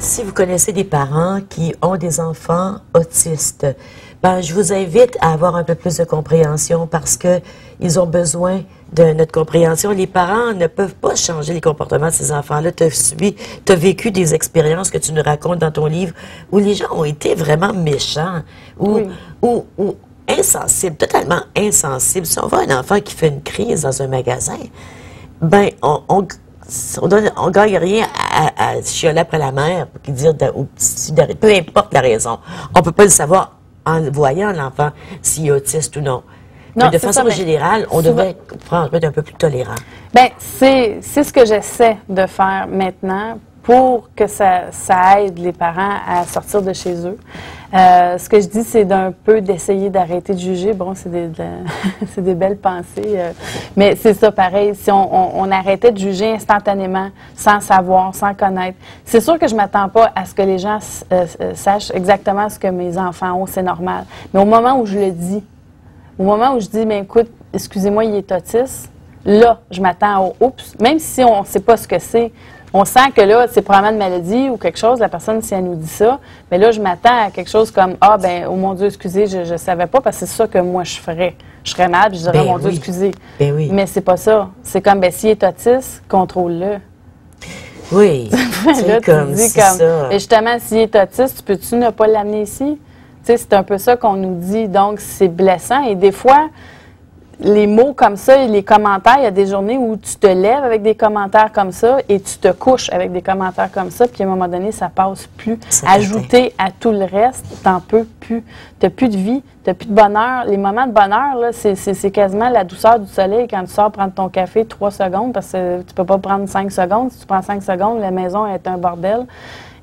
Si vous connaissez des parents qui ont des enfants autistes, ben, je vous invite à avoir un peu plus de compréhension parce que ils ont besoin de notre compréhension. Les parents ne peuvent pas changer les comportements de ces enfants-là. Tu as vécu des expériences que tu nous racontes dans ton livre où les gens ont été vraiment méchants ou insensibles, totalement insensibles. Si on voit un enfant qui fait une crise dans un magasin, ben, on gagne rien à chialer après la mère pour dire peu importe la raison. On peut pas le savoir en voyant l'enfant s'il est autiste ou non. Non, mais de façon générale, on devrait être un peu plus tolérant. Bien, c'est ce que j'essaie de faire maintenant pour que ça aide les parents à sortir de chez eux. Ce que je dis, c'est d'un peu d'essayer d'arrêter de juger. Bon, c'est des belles pensées, mais c'est ça pareil. Si on arrêtait de juger instantanément, sans savoir, sans connaître, c'est sûr que je m'attends pas à ce que les gens sachent exactement ce que mes enfants ont, c'est normal. Mais au moment où je le dis, au moment où je dis, bien écoute, excusez-moi, il est autiste, là, je m'attends au oups, même si on ne sait pas ce que c'est. On sent que là, c'est probablement une maladie ou quelque chose, la personne, si elle nous dit ça, mais là, je m'attends à quelque chose comme, ah, ben, oh mon Dieu, excusez, je ne savais pas, parce que c'est ça que moi, je ferais. Je serais malade, puis je dirais, ben mon Dieu, excusez. Ben oui. Mais c'est pas ça. C'est comme, ben, s'il est autiste, contrôle-le. Oui, c'est comme ça. Et justement, s'il est autiste, peux-tu ne pas l'amener ici? Tu sais, c'est un peu ça qu'on nous dit. Donc, c'est blessant. Et des fois, les mots comme ça et les commentaires, il y a des journées où tu te lèves avec des commentaires comme ça et tu te couches avec des commentaires comme ça, puis à un moment donné, ça passe plus. Ajouté à tout le reste, t'en peux plus. T'as plus de vie, t'as plus de bonheur. Les moments de bonheur, là, c'est quasiment la douceur du soleil quand tu sors prendre ton café 3 secondes, parce que tu peux pas prendre 5 secondes. Si tu prends 5 secondes, la maison est un bordel.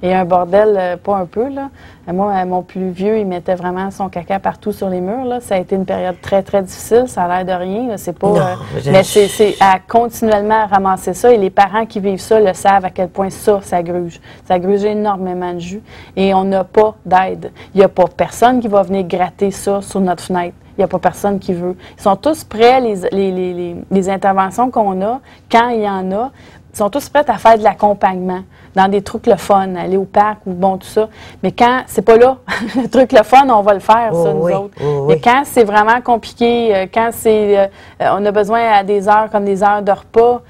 Et un bordel, pas un peu, là. Moi, mon plus vieux, il mettait vraiment son caca partout sur les murs, là. Ça a été une période très, très difficile. Ça a l'air de rien, là. C'est pas... mais c'est à continuellement ramasser ça. Et les parents qui vivent ça le savent à quel point ça gruge. Ça gruge énormément de jus. Et on n'a pas d'aide. Il n'y a pas personne qui va venir gratter ça sur notre fenêtre. Il n'y a pas personne qui veut. Ils sont tous prêts, les interventions qu'on a, quand il y en a, ils sont tous prêts à faire de l'accompagnement dans des trucs le fun, aller au parc ou bon, tout ça. Mais quand c'est pas là, le truc le fun, on va le faire, ça, nous autres. Mais quand c'est vraiment compliqué, quand c'est on a besoin à des heures comme des heures de repas,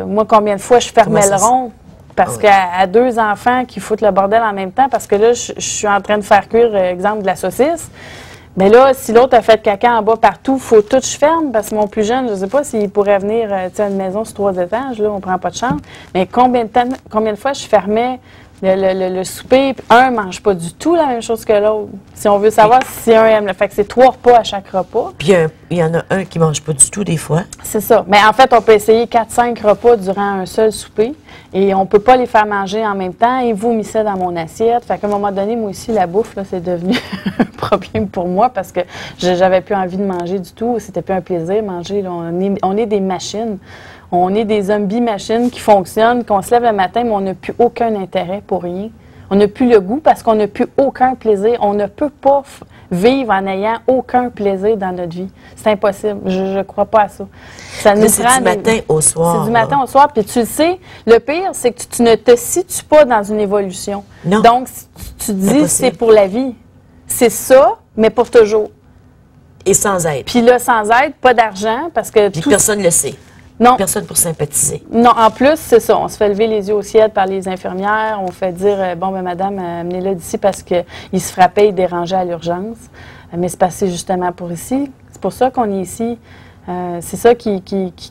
moi, combien de fois je fermais le rond? Parce qu'à 2 enfants qui foutent le bordel en même temps, parce que là, je suis en train de faire cuire, exemple, de la saucisse. Mais là, si l'autre a fait caca en bas partout, il faut tout que je ferme, parce que mon plus jeune, je ne sais pas s'il pourrait venir, tu sais, à une maison sur 3 étages, là, on ne prend pas de chambre. Mais combien de fois je fermais le souper, puis un ne mange pas du tout la même chose que l'autre. Si on veut savoir si un aime le fait que c'est 3 repas à chaque repas. Puis il y en a un qui ne mange pas du tout des fois. C'est ça. Mais en fait, on peut essayer 4-5 repas durant un seul souper. Et on ne peut pas les faire manger en même temps. Ils vomissaient dans mon assiette. Fait qu'à un moment donné, moi aussi, la bouffe, là, c'est devenu un problème pour moi parce que j'avais plus envie de manger du tout. C'était plus un plaisir manger. Là. On est des machines. On est des zombies-machines qui fonctionnent, qu'on se lève le matin, mais on n'a plus aucun intérêt pour rien. On n'a plus le goût parce qu'on n'a plus aucun plaisir. On ne peut pas vivre en n'ayant aucun plaisir dans notre vie. C'est impossible. Je ne crois pas à ça. Ça nous c'est du matin au soir. C'est du matin au soir. Puis tu le sais, le pire, c'est que tu ne te situes pas dans une évolution. Non. Donc, tu dis c'est pour la vie. C'est ça, mais pour toujours. Et sans aide. Puis là, sans aide, pas d'argent parce que... Puis personne ne le sait. Non. Personne pour sympathiser. Non, en plus, c'est ça. On se fait lever les yeux au ciel par les infirmières. On fait dire, bon, ben madame, amenez-le d'ici parce qu'il se frappait, il dérangeait à l'urgence. Mais c'est passé justement pour ici. C'est pour ça qu'on est ici. C'est ça qu'ils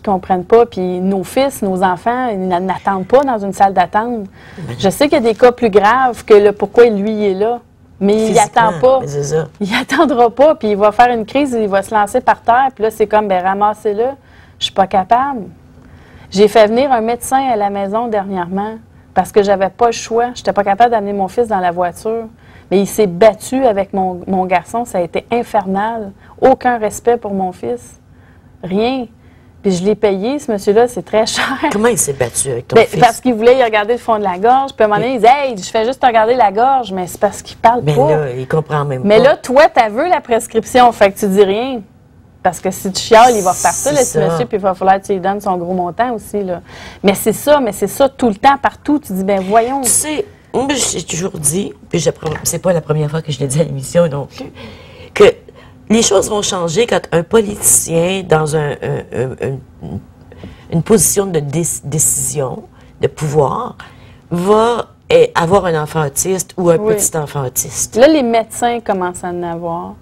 comprennent pas. Puis nos fils, nos enfants, ils n'attendent pas dans une salle d'attente. Je sais qu'il y a des cas plus graves que le pourquoi lui, il est là. Mais il n'attend pas. Il n'attendra pas. Puis il va faire une crise, il va se lancer par terre. Puis là, c'est comme, ben ramassez-le. Je suis pas capable. J'ai fait venir un médecin à la maison dernièrement parce que j'avais pas le choix. Je n'étais pas capable d'amener mon fils dans la voiture. Mais il s'est battu avec mon garçon. Ça a été infernal. Aucun respect pour mon fils. Rien. Puis je l'ai payé, ce monsieur-là, c'est très cher. Comment il s'est battu avec ton fils? Parce qu'il voulait y regarder le fond de la gorge. Puis à un moment donné, il disait « Hey, je fais juste te regarder la gorge. » Mais c'est parce qu'il parle pas. Mais là, il comprend même pas. Mais là, toi, tu as vu la prescription. Fait que tu dis rien. Parce que si tu chiales, il va faire ça, là, ce monsieur, puis il va falloir que tu lui donnes son gros montant aussi. Là. Mais c'est ça tout le temps, partout. Tu dis, ben voyons. Tu sais, moi, j'ai toujours dit, puis c'est pas la première fois que je l'ai dit à l'émission non plus, que les choses vont changer quand un politicien, dans une position de décision, de pouvoir, va avoir un enfant autiste ou un petit enfant autiste. Là, les médecins commencent à en avoir.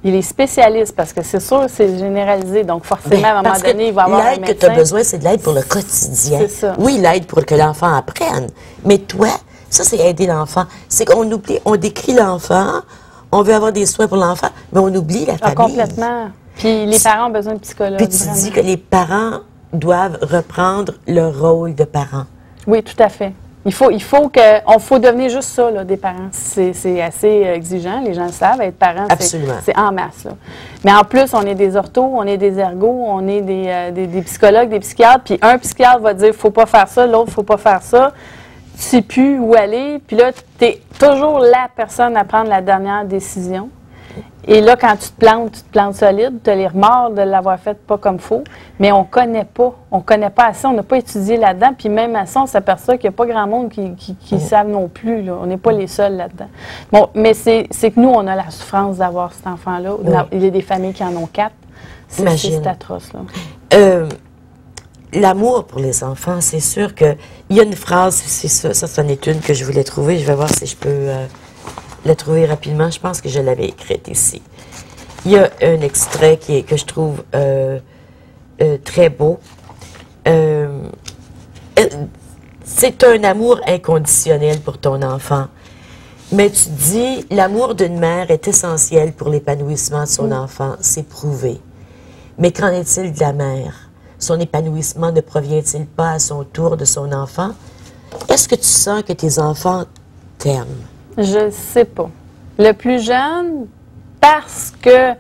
Il est spécialiste, parce que c'est sûr, c'est généralisé. Donc, forcément, à un moment donné, il va avoir un médecin. L'aide que tu as besoin, c'est de l'aide pour le quotidien. C'est ça. Oui, l'aide pour que l'enfant apprenne. Mais toi, ça, c'est aider l'enfant. C'est qu'on oublie, on décrit l'enfant, on veut avoir des soins pour l'enfant, mais on oublie la famille. Complètement. Puis les parents ont besoin de psychologues. Puis tu dis que les parents doivent reprendre leur rôle de parents. Oui, tout à fait. Il faut devenir juste ça, là, des parents. C'est assez exigeant, les gens le savent. Être parent, c'est en masse. Là. Mais en plus, on est des orthos, on est des ergos, on est des psychologues, des psychiatres. Puis un psychiatre va dire, faut pas faire ça, l'autre, faut pas faire ça. Tu sais plus où aller. Puis là, tu es toujours la personne à prendre la dernière décision. Et là, quand tu te plantes solide, tu as les remords de l'avoir fait pas comme faut, mais on connaît pas assez, on n'a pas étudié là-dedans, puis même à ça, on s'aperçoit qu'il n'y a pas grand monde qui savent non plus, là. On n'est pas les seuls là-dedans. Bon, mais c'est que nous, on a la souffrance d'avoir cet enfant-là. Oui. Il y a des familles qui en ont 4. C'est atroce, là. L'amour pour les enfants, c'est sûr qu'il y a une phrase, ça c'en est une que je voulais trouver, je vais voir si je peux... la trouver rapidement. Je pense que je l'avais écrite ici. Il y a un extrait que je trouve très beau. C'est un amour inconditionnel pour ton enfant. Mais tu dis, l'amour d'une mère est essentiel pour l'épanouissement de son enfant. C'est prouvé. Mais qu'en est-il de la mère? Son épanouissement ne provient-il pas à son tour de son enfant? Est-ce que tu sens que tes enfants t'aiment? Je ne sais pas. Le plus jeune, parce que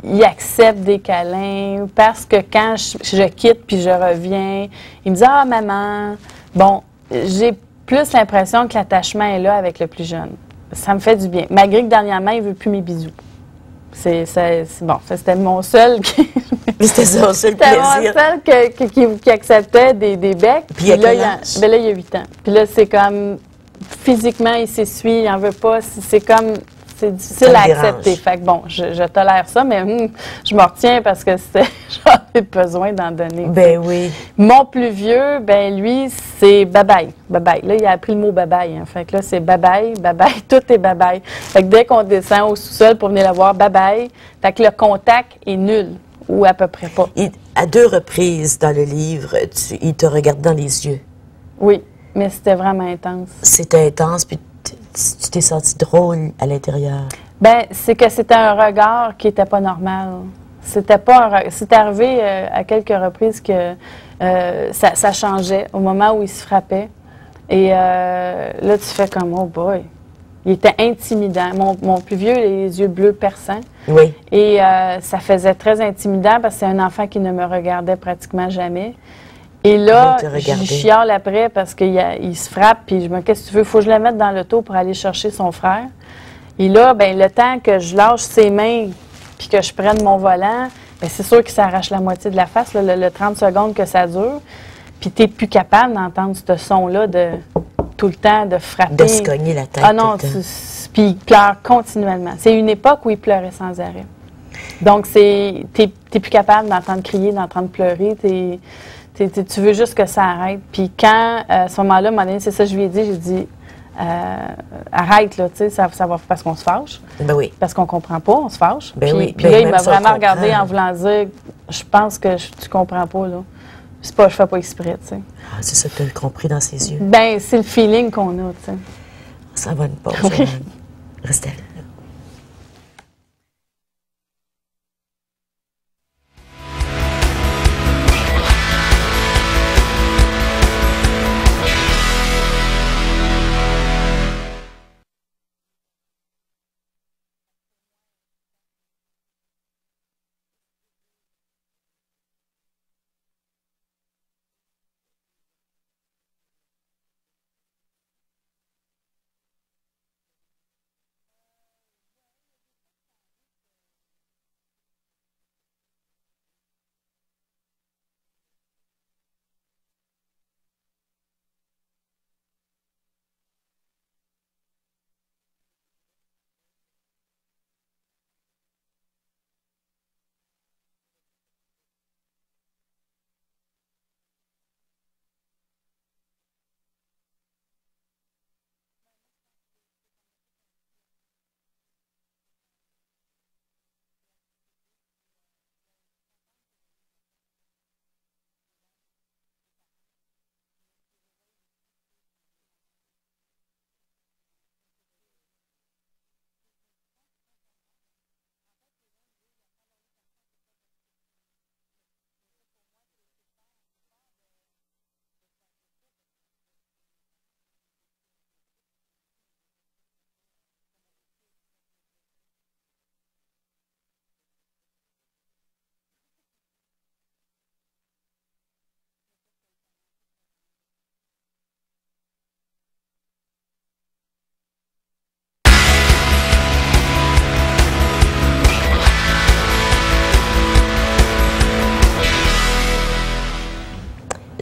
il accepte des câlins, parce que quand je quitte puis je reviens, il me dit « Ah, maman! » Bon, j'ai plus l'impression que l'attachement est là avec le plus jeune. Ça me fait du bien. Malgré que dernièrement, il ne veut plus mes bisous. Bon, c'était mon seul C'était son seul plaisir. C'était mon seul qui acceptait des becs. Puis là, il y a 8 ans. Puis là, c'est comme... Physiquement, il s'essuie, il n'en veut pas. C'est difficile à accepter. Fait que bon, je tolère ça, mais je m'en retiens parce que j'en ai besoin d'en donner. Ben oui. Mon plus vieux, ben lui, c'est bye-bye. Bye-bye. Là, il a appris le mot bye-bye. Hein. Fait que là, c'est bye-bye, bye-bye, tout est bye-bye. Fait que dès qu'on descend au sous-sol pour venir la voir, bye-bye. Fait que le contact est nul, ou à peu près pas. À 2 reprises dans le livre, il te regarde dans les yeux. Oui. Mais c'était vraiment intense. C'était intense, puis tu t'es senti drôle à l'intérieur. Bien, c'est que c'était un regard qui n'était pas normal. C'était arrivé à quelques reprises que ça changeait au moment où il se frappait. Et là, tu fais comme, oh boy. Il était intimidant. Mon plus vieux, les yeux bleus perçants. Oui. Et ça faisait très intimidant parce que c'est un enfant qui ne me regardait pratiquement jamais. Et là, je chiale après parce qu'il se frappe, puis je me dis, qu'est-ce que tu veux? Il faut que je le mette dans l'auto pour aller chercher son frère. Et là, ben le temps que je lâche ses mains puis que je prenne mon volant, bien, c'est sûr qu'il s'arrache la moitié de la face, là, le 30 secondes que ça dure. Puis tu n'es plus capable d'entendre ce son-là de tout le temps, de frapper. De se cogner la tête. Ah non, puis il pleure continuellement. C'est une époque où il pleurait sans arrêt. Donc, t'es plus capable d'entendre crier, d'entendre pleurer, tu veux juste que ça arrête. Puis quand, à ce moment-là, à un moment donné, c'est ça que je lui ai dit, j'ai dit, arrête, là, tu sais, ça va parce qu'on se fâche. Ben oui. Parce qu'on comprend pas, on se fâche. Ben oui. Puis là, il m'a vraiment regardé en voulant dire, je pense que tu comprends pas, là. C'est pas, je fais pas exprès, tu sais. Ah, c'est ça que tu as compris dans ses yeux. Ben, c'est le feeling qu'on a, tu sais. Ça va une pause. Oui. Restez là.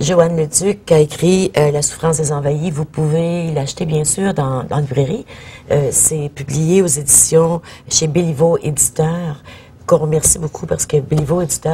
Joanne Leduc a écrit La souffrance des envahis. Vous pouvez l'acheter, bien sûr, dans la librairie. C'est publié aux éditions chez Béliveau Éditeur, qu'on remercie beaucoup parce que Béliveau Éditeur